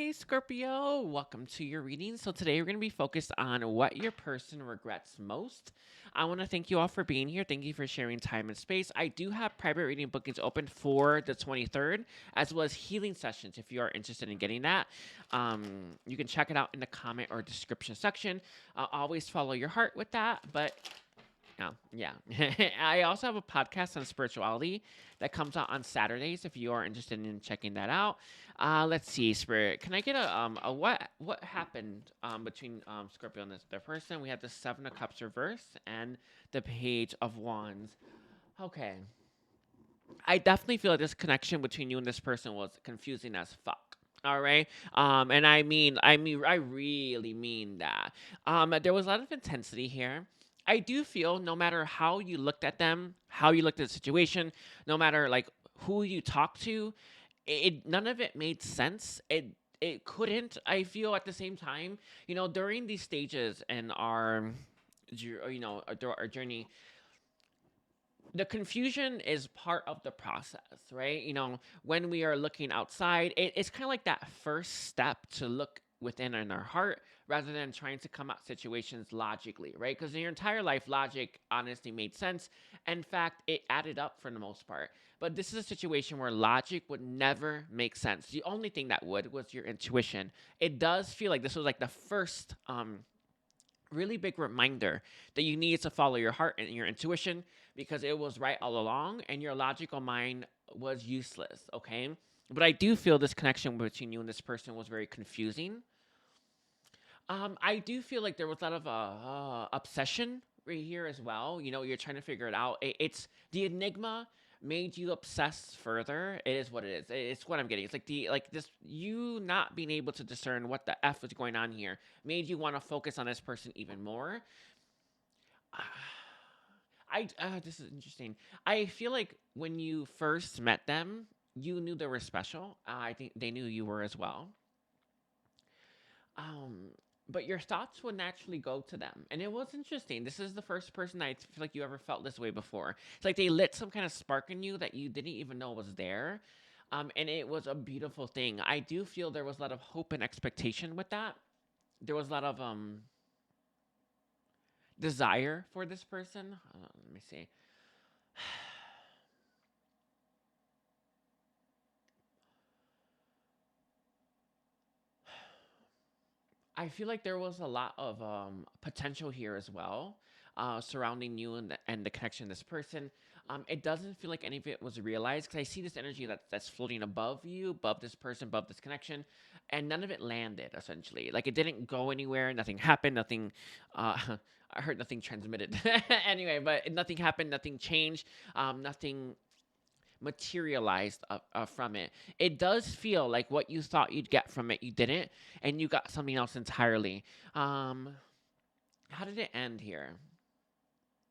Hi, Scorpio. Welcome to your reading. So, today we're going to be focused on what your person regrets most. I want to thank you all for being here. Thank you for sharing time and space. I do have private reading bookings open for the 23rd, as well as healing sessions if you are interested in getting that. You can check it out in the comment or description section. Always follow your heart with that. But yeah. I also have a podcast on spirituality that comes out on Saturdays if you are interested in checking that out. Let's see, Spirit. Can I get a what happened between Scorpio and this other person? We have the Seven of Cups reverse and the Page of Wands. Okay. I definitely feel like this connection between you and this person was confusing as fuck. All right. And I really mean that. There was a lot of intensity here. I do feel no matter how you looked at them, how you looked at the situation, no matter like who you talked to, none of it made sense. It couldn't. I feel at the same time, during these stages in our, our journey, the confusion is part of the process, right? When we are looking outside, it's kind of like that first step to look within in our heart rather than trying to come at situations logically, right? Because in your entire life, logic honestly made sense. In fact, it added up for the most part. But this is a situation where logic would never make sense. The only thing that would was your intuition. It does feel like this was like the first really big reminder that you need to follow your heart and your intuition because it was right all along and your logical mind was useless, okay? But I do feel this connection between you and this person was very confusing. I do feel like there was a lot of obsession right here as well. You're trying to figure it out. It's the enigma made you obsess further. It is what it is. It's what I'm getting. It's like this you not being able to discern what the f is going on here made you want to focus on this person even more. I This is interesting. I feel like when you first met them, you knew they were special. I think they knew you were as well. Um, but your thoughts would naturally go to them. And it was interesting. This is the first person I feel like you ever felt this way before. It's like they lit some kind of spark in you that you didn't even know was there. And it was a beautiful thing. I do feel there was a lot of hope and expectation with that. There was a lot of desire for this person. Let me see. I feel like there was a lot of potential here as well, surrounding you and the connection to this person. It doesn't feel like any of it was realized because I see this energy that's floating above you, above this person, above this connection, and none of it landed. Essentially, like it didn't go anywhere. Nothing happened. Nothing. I heard nothing transmitted. Anyway, but nothing happened. Nothing changed. Nothing materialized from it. It does feel like what you thought you'd get from it, you didn't, and you got something else entirely. Um, how did it end here?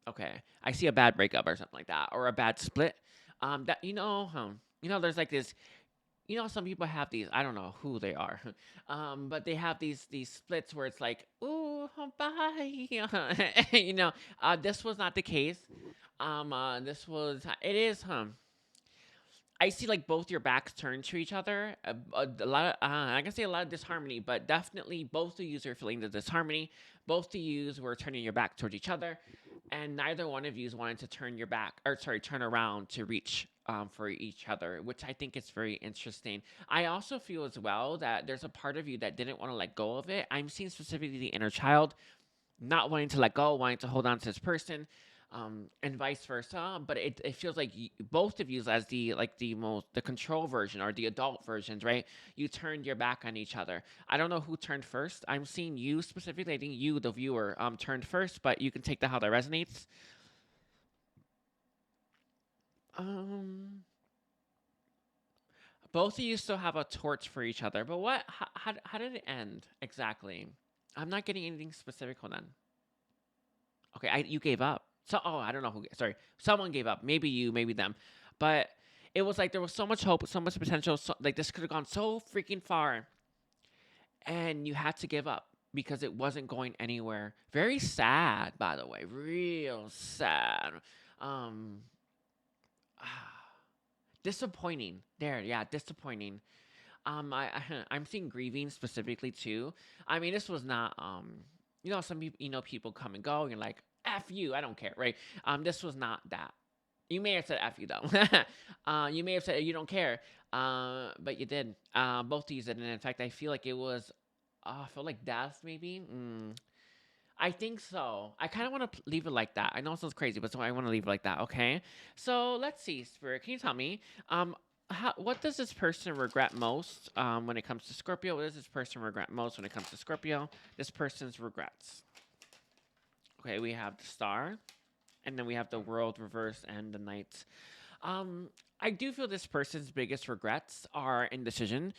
Okay, I see a bad breakup or something like that, or a bad split. That there's like this. Some people have these. I don't know who they are, but they have these splits where it's like, ooh, bye. This was not the case. This was. It is. I see like both your backs turned to each other. A lot of, I can say a lot of disharmony, but definitely both of you are feeling the disharmony. Both of you were turning your back towards each other, and neither one of you wanted to turn your back, or sorry, turn around to reach for each other, which I think is very interesting. I also feel as well that there's a part of you that didn't want to let go of it. I'm seeing specifically the inner child not wanting to let go, wanting to hold on to this person, and vice versa. But it feels like both of you, as the control version or the adult versions, right? You turned your back on each other. I don't know who turned first. I'm seeing you specifically. I think you, the viewer, turned first, but you can take that how that resonates. Um, Both of you still have a torch for each other, but what? How did it end exactly? I'm not getting anything specific. Hold on. Okay, you gave up. So, I don't know who. Sorry, someone gave up. Maybe you, maybe them. But it was like there was so much hope, so much potential. Like this could have gone so freaking far, and you had to give up because it wasn't going anywhere. Very sad, by the way. Real sad. Um, disappointing. There, yeah, disappointing. I'm seeing grieving specifically too. I mean, this was not some people, people come and go. And you're like, F you, I don't care, right? This was not that. You may have said F you though. You may have said you don't care. But you did. Both of you did. And in fact, I feel like it was I felt like death maybe. I think so. I kind of want to leave it like that. I know it sounds crazy, but so I want to leave it like that. Okay. So let's see, Spirit. Can you tell me, what does this person regret most when it comes to Scorpio? What does this person regret most when it comes to Scorpio? This person's regrets. Okay, we have the Star, and then we have the World reverse and the Knight. I do feel this person's biggest regrets are indecision.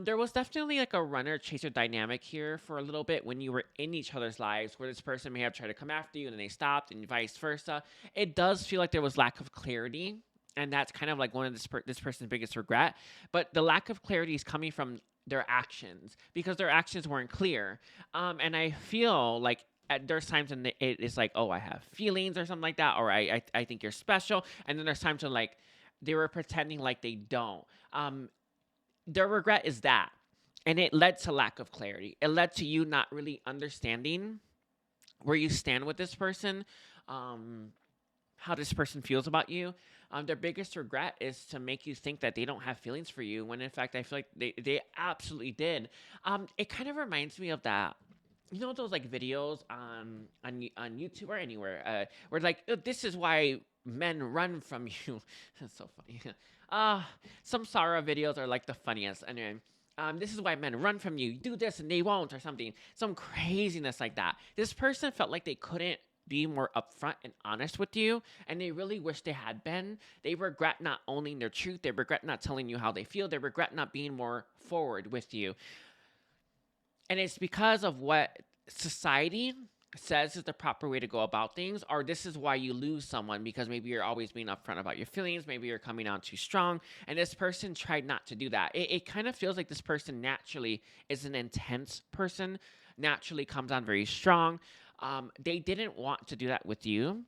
There was definitely like a runner chaser dynamic here for a little bit when you were in each other's lives, where this person may have tried to come after you and then they stopped, and vice versa. It does feel like there was lack of clarity, and that's kind of like one of this person's biggest regret. But the lack of clarity is coming from their actions because their actions weren't clear. And I feel like there's times when it is like, oh, I have feelings or something like that, or I think you're special, and then there's times when like they were pretending like they don't. Their regret is that, and it led to lack of clarity. It led to you not really understanding where you stand with this person, how this person feels about you. Their biggest regret is to make you think that they don't have feelings for you, when in fact I feel like they absolutely did. It kind of reminds me of that. You know those like videos on YouTube or anywhere where like, "Oh, this is why men run from you." That's so funny. Uh some Sarah videos are like the funniest. Anyway, this is why men run from you. Do this and they won't, or something. Some craziness like that. This person felt like they couldn't be more upfront and honest with you, and they really wish they had been. They regret not owning their truth. They regret not telling you how they feel. They regret not being more forward with you. And it's because of what society says is the proper way to go about things, or this is why you lose someone, because maybe you're always being upfront about your feelings, maybe you're coming out too strong, and this person tried not to do that. It kind of feels like this person naturally is an intense person, naturally comes on very strong. They didn't want to do that with you,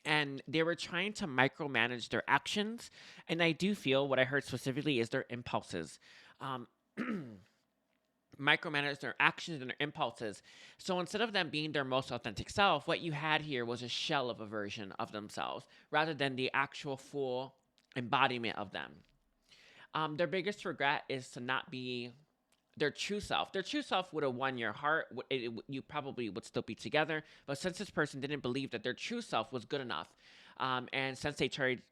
and they were trying to micromanage their actions. And I do feel what I heard specifically is their impulses. Um, Micromanage their actions and their impulses. So instead of them being their most authentic self, what you had here was a shell of a version of themselves rather than the actual full embodiment of them. Their biggest regret is to not be their true self. Their true self would have won your heart. You probably would still be together. But since this person didn't believe that their true self was good enough, and since they tried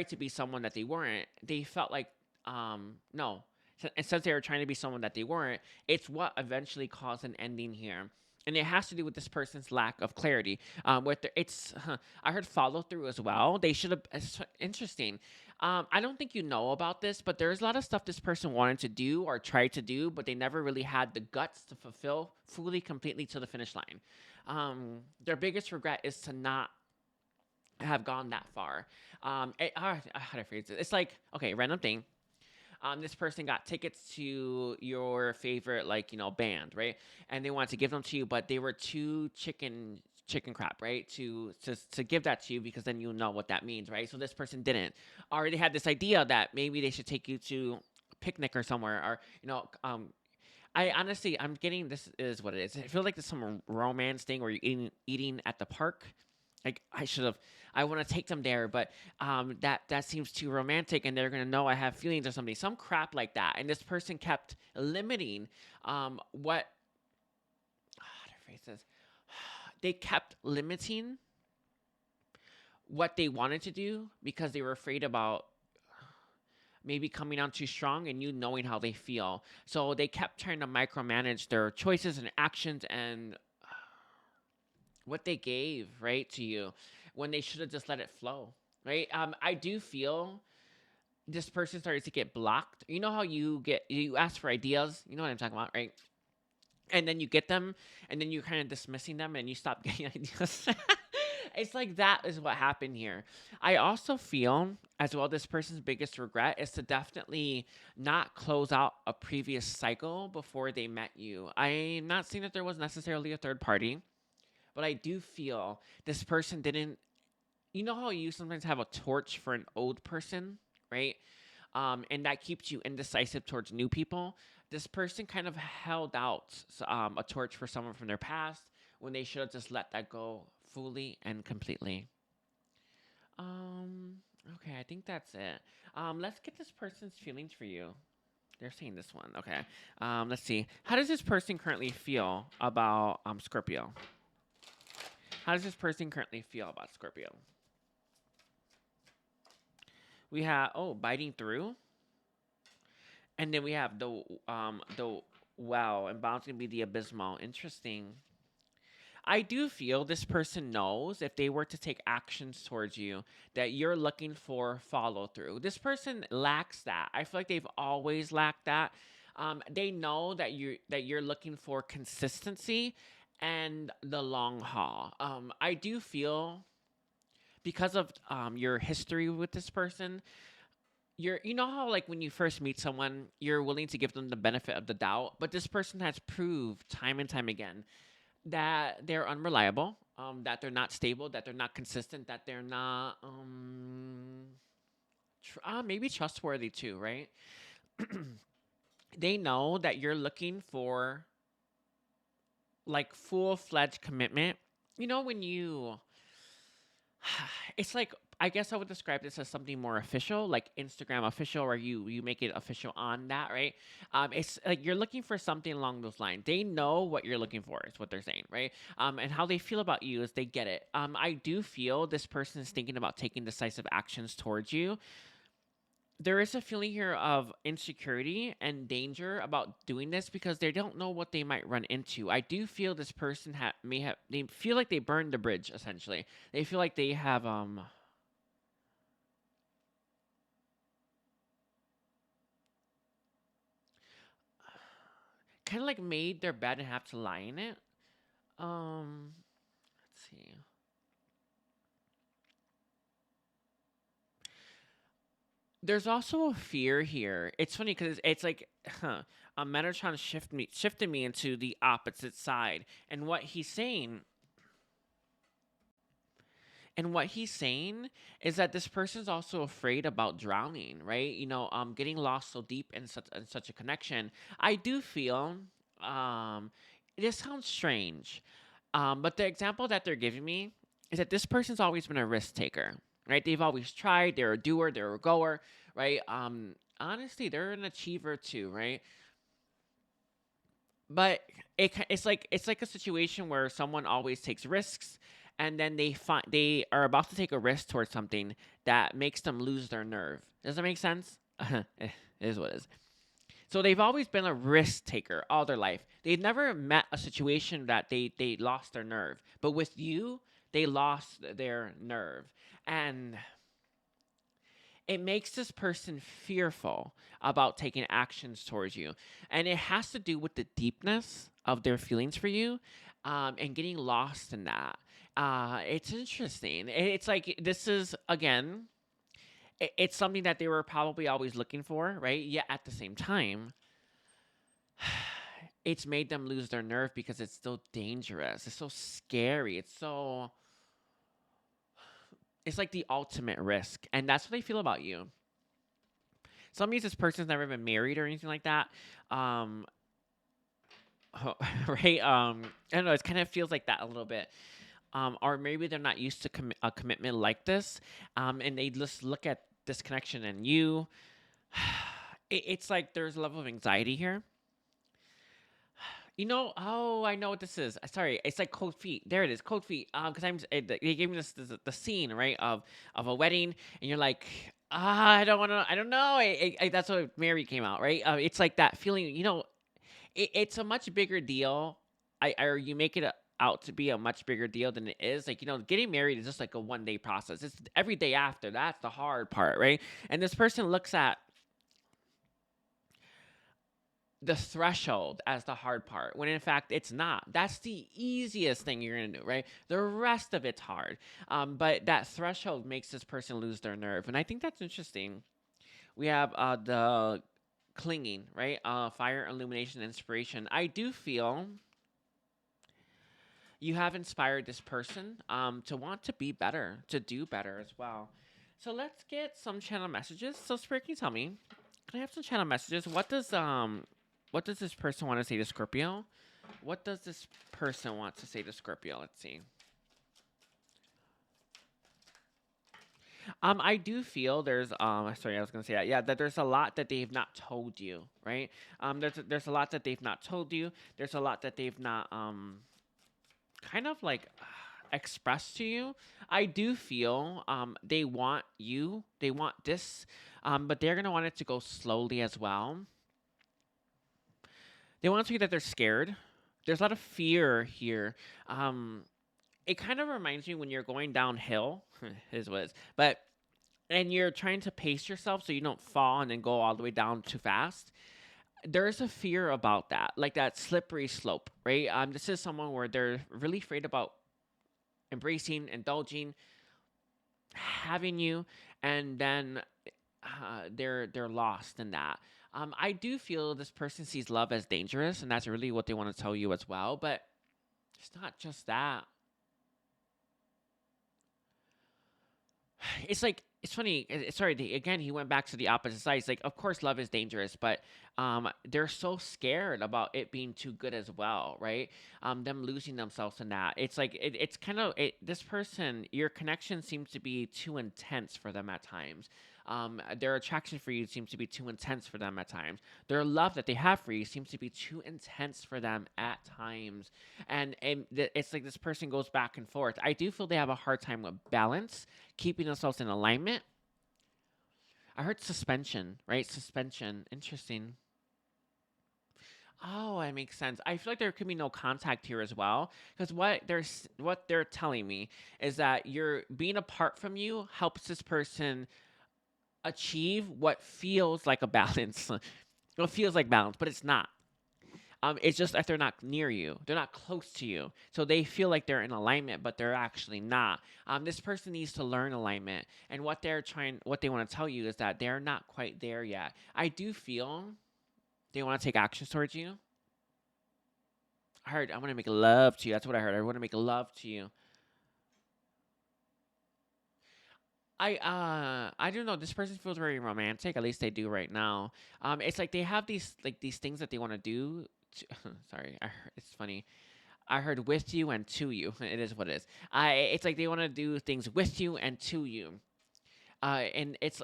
to be someone that they weren't, they felt like, no. And since they were trying to be someone that they weren't, it's what eventually caused an ending here. And it has to do with this person's lack of clarity. I heard follow through as well. They should have. It's interesting. I don't think you know about this, but there's a lot of stuff this person wanted to do or tried to do, but they never really had the guts to fulfill fully, completely to the finish line. Their biggest regret is to not have gone that far. How to phrase it? It's like, okay, random thing. This person got tickets to your favorite, like, band, right? And they wanted to give them to you, but they were too chicken crap, right? To give that to you, because then you know what that means, right? So this person didn't. Already had this idea that maybe they should take you to a picnic or somewhere, or I honestly, I'm getting, this is what it is. I feel like there's some romance thing where you're eating at the park. Like, I want to take them there, but that seems too romantic, and they're gonna know I have feelings or something, some crap like that. And this person kept limiting what how to phrase this. They kept limiting what they wanted to do because they were afraid about maybe coming on too strong and you knowing how they feel. So they kept trying to micromanage their choices and actions and what they gave, right, to you, when they should have just let it flow, right? I do feel this person started to get blocked. You know how you ask for ideas, you know what I'm talking about, right? And then you get them, and then you're kind of dismissing them, and you stop getting ideas. It's like that is what happened here. I also feel as well this person's biggest regret is to definitely not close out a previous cycle before they met you. I'm not saying that there was necessarily a third party, but I do feel this person didn't. You know how you sometimes have a torch for an old person, right? and that keeps you indecisive towards new people. This person kind of held out a torch for someone from their past when they should have just let that go fully and completely. Um, okay, I think that's it. Let's get this person's feelings for you. They're saying this one. Okay. Let's see. How does this person currently feel about Scorpio? How does this person currently feel about Scorpio? We have biting through, and then we have the wow, and bound to be the abysmal. Interesting. I do feel this person knows if they were to take actions towards you that you're looking for follow through. This person lacks that. I feel like they've always lacked that. They know that you're looking for consistency and the long haul. I do feel because of your history with this person, you know how like when you first meet someone, you're willing to give them the benefit of the doubt, but this person has proved time and time again that they're unreliable, that they're not stable, that they're not consistent, that they're not maybe trustworthy too, right? They know that you're looking for like full-fledged commitment. You know when you it's like I guess I would describe this as something more official, like Instagram official, or you make it official on that, right? It's like you're looking for something along those lines. They know what you're looking for, is what they're saying, right? And how they feel about you is they get it. I do feel this person is thinking about taking decisive actions towards you. There is a feeling here of insecurity and danger about doing this because they don't know what they might run into. I do feel this person may have they feel like they burned the bridge essentially. They feel like they have kind of like made their bed and have to lie in it. Um, let's see. There's also a fear here. It's funny because it's like, Metatron shifted me into the opposite side, and what he's saying is that this person's also afraid about drowning, right? Getting lost so deep in such a connection. I do feel, um, this sounds strange, but the example that they're giving me is that this person's always been a risk taker, right? They've always tried. They're a doer. They're a goer, right? Honestly, they're an achiever too, right? But it's like a situation where someone always takes risks, and then they are about to take a risk towards something that makes them lose their nerve. Does that make sense? It is what it is. So they've always been a risk taker all their life. They've never met a situation that they lost their nerve. But with you, they lost their nerve. And it makes this person fearful about taking actions towards you. And it has to do with the deepness of their feelings for you, and getting lost in that. It's interesting. It's like this is, again, it's something that they were probably always looking for, right? Yet at the same time, it's made them lose their nerve because it's so dangerous. It's so scary. It's like the ultimate risk. And that's what they feel about you. Some means this person's never been married or anything like that. Um, right? I don't know. It kind of feels like that a little bit. Or maybe they're not used to a commitment like this. And they just look at this connection and you. It's like there's a level of anxiety here. I know what this is. Sorry, it's like cold feet. There it is, cold feet. Because they gave me this the scene, right, of a wedding, and you're like, I don't want to. I don't know. That's what Mary came out, right? It's like that feeling. It's a much bigger deal. Or you make it out to be a much bigger deal than it is. Like, getting married is just like a 1 day process. It's every day after. That's the hard part, right? And this person looks at the threshold as the hard part when in fact it's not. That's the easiest thing you're gonna do, right? The rest of it's hard. But that threshold makes this person lose their nerve, and I think that's interesting. We have the clinging, right? Fire, illumination, inspiration. I do feel you have inspired this person to want to be better, to do better as well. So let's get some channel messages. So Spirit, can you tell me? Can I have some channel messages? What does this person want to say to Scorpio? What does this person want to say to Scorpio? Let's see. I do feel there's sorry, I was gonna say that. Yeah, that there's a lot that they've not told you, right? There's a lot that they've not told you. There's a lot that they've not kind of like expressed to you. I do feel they want you, they want this, but they're gonna want it to go slowly as well. They want to you that they're scared. There's a lot of fear here. Um, it kind of reminds me when you're going downhill, is what it is, but and you're trying to pace yourself so you don't fall and then go all the way down too fast. There's a fear about that, like that slippery slope, right? This is someone where they're really afraid about embracing, indulging, having you, and then they're lost in that. I do feel this person sees love as dangerous, and that's really what they want to tell you as well. But it's not just that. It's like it's funny. Sorry, again, he went back to the opposite side. It's like, of course, love is dangerous, but they're so scared about it being too good as well, right? Them losing themselves in that. It's like it's kind of this person. Your connection seems to be too intense for them at times. Their attraction for you seems to be too intense for them at times. Their love that they have for you seems to be too intense for them at times, and it's like this person goes back and forth. I do feel they have a hard time with balance, keeping themselves in alignment. I heard suspension, right? Suspension. Interesting. Oh, that makes sense. I feel like there could be no contact here as well, because what they're telling me is that you're being apart from you helps this person achieve what feels like a balance. What feels like balance, but it's not. It's just that they're not near you. They're not close to you. So they feel like they're in alignment, but they're actually not. This person needs to learn alignment. And what they want to tell you is that they're not quite there yet. I do feel they want to take action towards you. I heard, I want to make love to you. That's what I heard. I want to make love to you. I don't know. This person feels very romantic. At least they do right now. It's like they have these things that they want to do. Sorry, it's funny. I heard with you and to you. It is what it is. It's like they want to do things with you and to you. And it's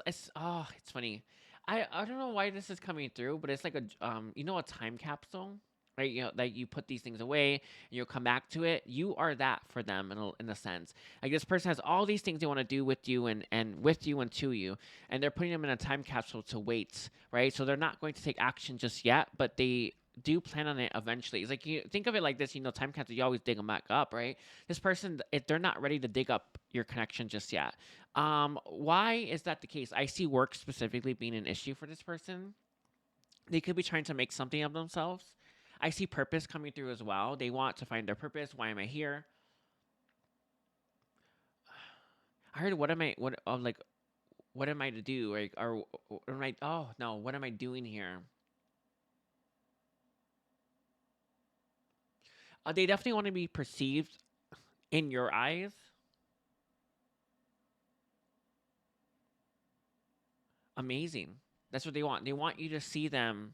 funny. I don't know why this is coming through, but it's like a time capsule, right? Like you put these things away and you'll come back to it. You are that for them in a sense. Like this person has all these things they want to do with you and with you and to you, and they're putting them in a time capsule to wait, right? So they're not going to take action just yet, but they do plan on it eventually. It's like you think of it like this, time capsule, you always dig them back up, right? This person, if they're not ready to dig up your connection just yet. Why is that the case? I see work specifically being an issue for this person. They could be trying to make something of themselves. I see purpose coming through as well. They want to find their purpose. Why am I here? I heard what am I to do? Like or am I oh no, what am I doing here? They definitely want to be perceived in your eyes. Amazing. That's what they want. They want you to see them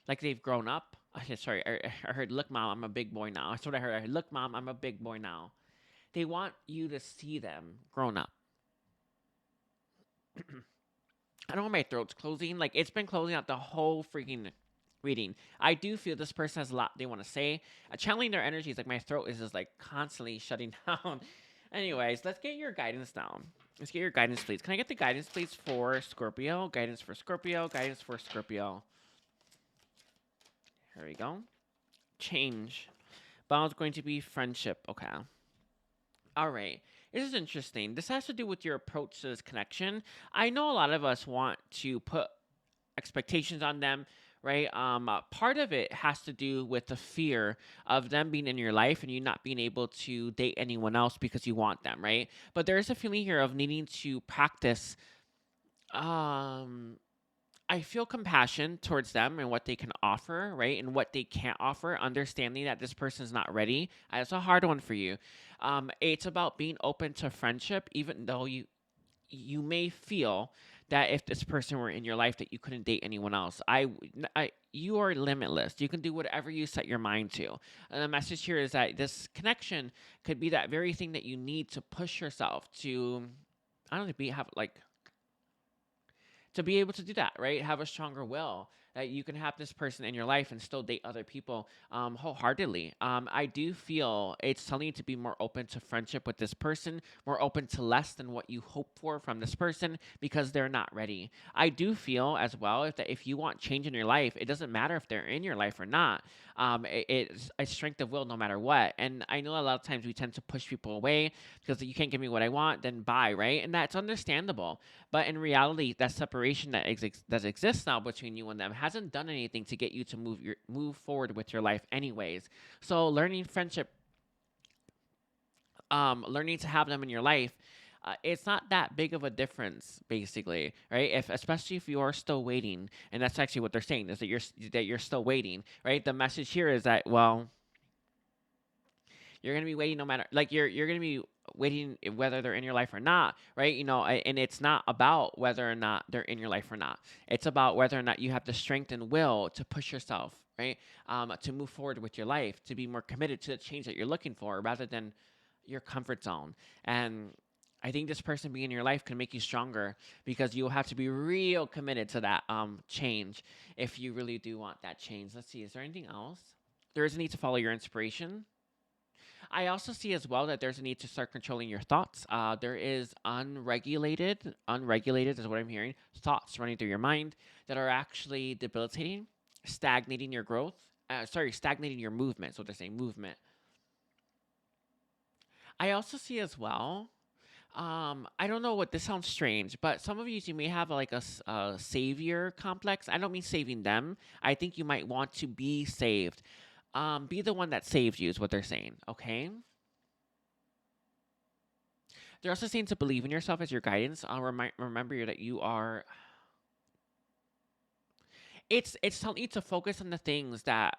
like they've grown up. Sorry, I heard, look, mom, I'm a big boy now. That's what I heard. I heard, look, mom, I'm a big boy now. They want you to see them grown up. I don't know why my throat's closing. Like, it's been closing out the whole freaking reading. I do feel this person has a lot they want to say. Channeling their energies, like, my throat is just, like, constantly shutting down. Anyways, let's get your guidance now. Let's get your guidance, please. Can I get the guidance, please, for Scorpio? Guidance for Scorpio. Guidance for Scorpio. Here we go. Change. Bond's going to be friendship. Okay. All right. This is interesting. This has to do with your approach to this connection. I know a lot of us want to put expectations on them, right? Part of it has to do with the fear of them being in your life and you not being able to date anyone else because you want them, right? But there is a feeling here of needing to practice um I feel compassion towards them and what they can offer, right? And what they can't offer, understanding that this person's not ready. It's a hard one for you. It's about being open to friendship, even though you may feel that if this person were in your life that you couldn't date anyone else. You are limitless. You can do whatever you set your mind to. And the message here is that this connection could be that very thing that you need to push yourself to, I don't know, have like to be able to do that, right? Have a stronger will that you can have this person in your life and still date other people wholeheartedly. I do feel it's telling you to be more open to friendship with this person, more open to less than what you hope for from this person because they're not ready. I do feel as well if you want change in your life, it doesn't matter if they're in your life or not. It's a strength of will no matter what. And I know a lot of times we tend to push people away because you can't give me what I want, then bye, right? And that's understandable. But in reality, that separation that exists now between you and them hasn't done anything to get you to move forward with your life, anyways. So learning friendship, learning to have them in your life, it's not that big of a difference, basically, right? If especially if you are still waiting, and that's actually what they're saying is that you're still waiting, right? The message here is that you're gonna be waiting no matter like you're gonna be waiting whether they're in your life or not, right? And it's not about whether or not they're in your life or not. It's about whether or not you have the strength and will to push yourself, right? To move forward with your life, to be more committed to the change that you're looking for, rather than your comfort zone. And I think this person being in your life can make you stronger because you'll have to be real committed to that change if you really do want that change. Let's see, is there anything else? There is a need to follow your inspiration. I also see as well that there's a need to start controlling your thoughts. There is unregulated is what I'm hearing, thoughts running through your mind that are actually debilitating, stagnating your growth. Stagnating your movement. So they're saying movement. I also see as well. I don't know what this sounds strange, but some of you may have like a savior complex. I don't mean saving them. I think you might want to be saved. Be the one that saves you is what they're saying. Okay. They're also saying to believe in yourself as your guidance. Remember that you are. It's telling you to focus on the things that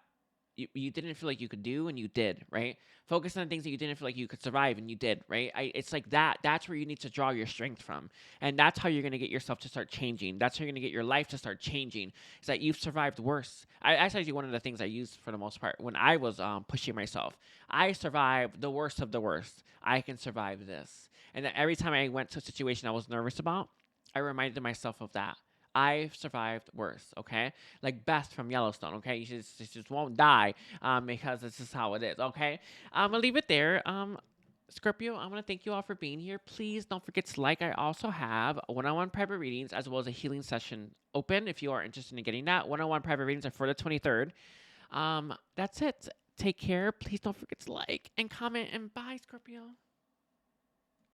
you didn't feel like you could do and you did, right? Focus on the things that you didn't feel like you could survive and you did, right? It's like that. That's where you need to draw your strength from, and that's how you're gonna get yourself to start changing. That's how you're gonna get your life to start changing. Is that you've survived worse. That's actually one of the things I used for the most part when I was pushing myself. I survived the worst of the worst. I can survive this, and then every time I went to a situation I was nervous about, I reminded myself of that. I've survived worse, okay? Like Beth from Yellowstone, okay? You just won't die because this is how it is, okay? I'm going to leave it there. Scorpio, I want to thank you all for being here. Please don't forget to like. I also have one-on-one private readings as well as a healing session open if you are interested in getting that. One-on-one private readings are for the 23rd. That's it. Take care. Please don't forget to like and comment, and bye, Scorpio.